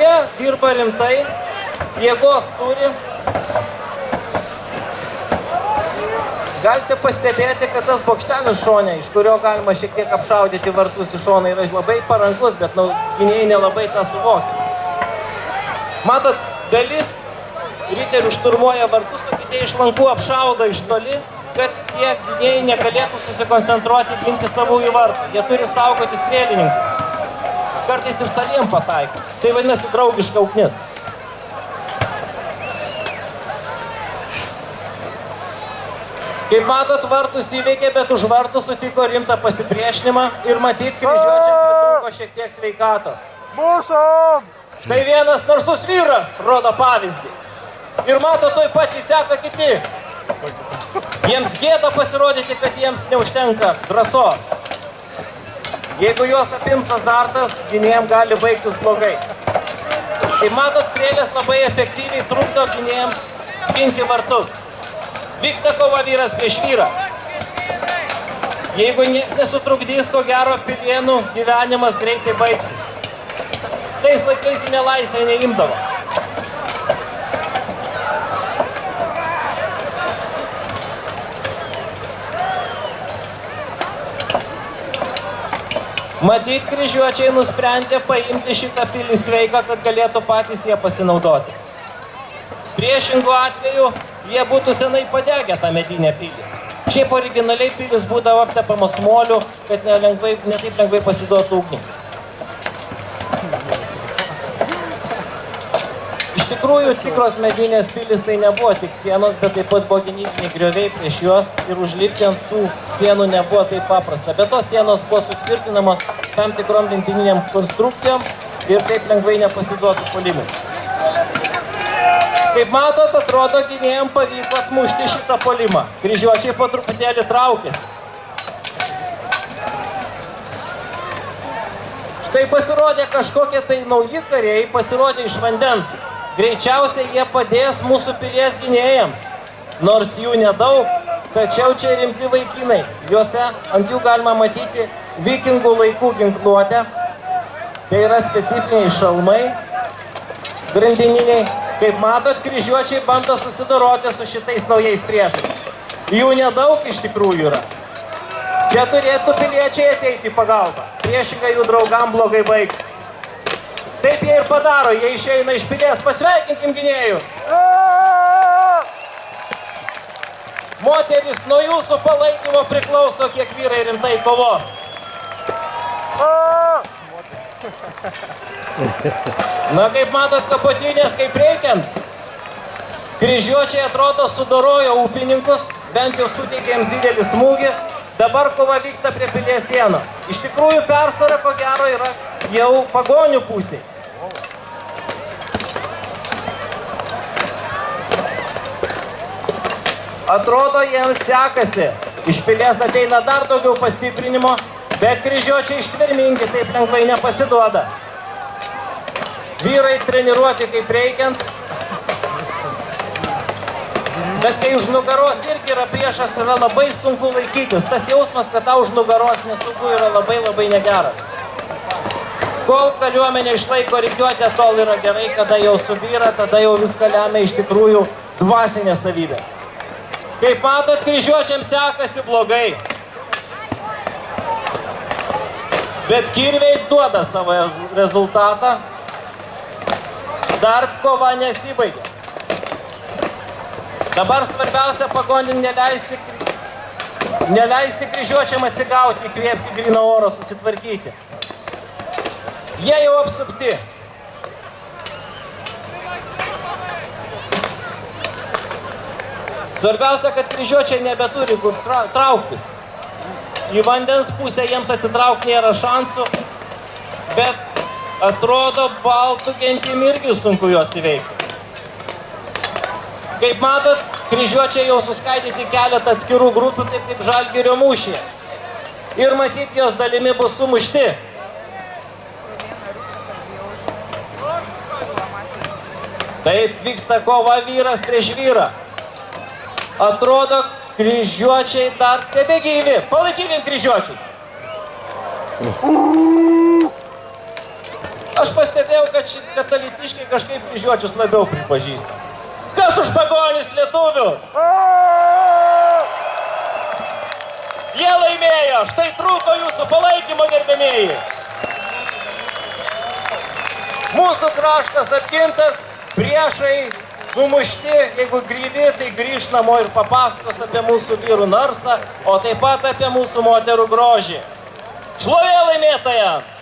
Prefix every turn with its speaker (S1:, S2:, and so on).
S1: Jie dirba rimtai, jėgos turi. Galite pastebėti, kad tas bokštelis šone, iš kurio galima šiek tiek apšaudyti vartus į šoną, yra labai parankus, bet gynėjai nelabai tą suvokia. Matot, dalis riterių šturmuoja vartus, o kiti iš lankų apšaudo iš toli, kad tie gynėjai negalėtų susikoncentruoti ginti savųjų vartų. Jie turi saugoti strėlininkų. Kartais ir saviem pataiko. Tai vadinasi draugiška ugnis. Kaip matot, vartus įveikė, bet už vartų sutiko rimtą pasipriešinimą ir matyt, kryžiuočiam pritrūko šiek tiek sveikatos.
S2: Mušam!
S1: Štai vienas narsus vyras rodo pavyzdį. Ir mato, tuoj pat įseka kiti. Jiems gėda pasirodyti, kad jiems neužtenka drąsos. Jeigu juos apims azartas, gynėjams gali baigtis blogai. Kaip matot, strėlės labai efektyviai trukdo gynėjams ginti vartus. Vyksta kova vyras prieš vyrą. Jeigu nieks nesutrukdys, ko gero Pilėnų gyvenimas greitai baigsis. Tais laikais į nelaisvę neimdavo. Matyt, kryžiuočiai nusprendė paimti šitą pilį sveiką, kad galėtų patys jie pasinaudoti. Priešingų atveju jie būtų senai padegę tą medinę pilį. Šiaip originaliai pilis būdavo aptepamos moliu, kad ne taip lengvai pasiduotų ugnį. Iš tikrųjų, tikros medinės pilis tai nebuvo tik sienos, bet taip pat buvo gynybiniai grioviai prieš juos ir užlipti ant tų sienų nebuvo taip paprasta. Bet tos sienos buvo sutvirtinamos tam tikrom lentininiam konstrukcijom ir taip lengvai nepasiduotų puolimui. Kaip matot, atrodo, gynėjams pavyko atmušti šitą puolimą. Kryžiuočiai po truputėlį traukėsi. Štai pasirodė kažkokie tai nauji kariai, pasirodė iš vandens. Greičiausiai jie padės mūsų pilies gynėjams. Nors jų nedaug, tačiau čia rimti vaikinai. Juose ant jų galima matyti vikingų laikų ginkluotę. Tai yra specifiniai šalmai, grandininiai. Kaip matot, kryžiuočiai bando susidoroti su šitais naujais priešais. Jų nedaug iš tikrųjų yra. Čia turėtų piliečiai ateiti į pagalbą. Priešingai jų draugam blogai baigsis. Taip jie ir padaro, jie išeina iš pilies. Pasveikinkim gynėjus. Moteris, nuo jūsų palaikymo priklauso, kiek vyrai rimtai kovos. Na, kaip matot, kapotinės kaip reikiant. Kryžiuočiai atrodo sudorojo ūkininkus, bent jau suteikė jiems didelį smūgį. Dabar kova vyksta prie pilies sienos. Iš tikrųjų, persvara, ko gero, yra jau pagonių pusėje. Atrodo, jiems sekasi. Iš pilies ateina dar daugiau pastiprinimo, bet kryžiuočiai ištvermingi, taip lengvai nepasiduoda. Vyrai treniruoti kaip reikiant. Bet kai už nugaros irgi yra priešas, yra labai sunku laikytis. Tas jausmas, kad tau už nugaros nesaugu, yra labai negeras. Kol kariuomenė išlaiko rikiuotę, tol yra gerai, kada jau subyra, tada jau viską lemia iš tikrųjų dvasinė savybė. Kaip matot, kryžiuočiams sekasi blogai. Bet kirviai duoda savo rezultatą. Dar kova nesibaigia. Dabar svarbiausia pagonim neleisti kryžiuočiam atsigauti, įkvėpti gryno oro, susitvarkyti. Jie jau apsupti. Svarbiausia, kad kryžiuočiai nebeturi kur trauktis. Į vandens pusę jiems atsitraukti nėra šansų, bet atrodo, baltų gentim irgi sunku juos įveikti. Kaip matot, kryžiuočiai jau suskaidyti keletą atskirų grupių, taip kaip Žalgirio mūšyje. Ir matyt, jos dalimi bus sumušti. Taip vyksta kova vyras prieš vyrą. Atrodo, kryžiuočiai dar tebegyvi. Palaikykim kryžiuočius. Aš pastebėjau, kad katalikiškai kažkaip kryžiuočius labiau pripažįsta. Kas už pagonis lietuvius? Jie laimėjo, štai trūko jūsų palaikymo, gerbėmieji. Mūsų kraštas apgintas, priešai sumušti, jeigu gyvi, tai grįž namo ir papasakos apie mūsų vyrų narsą, o taip pat apie mūsų moterų grožį. Šlovė laimėtojams!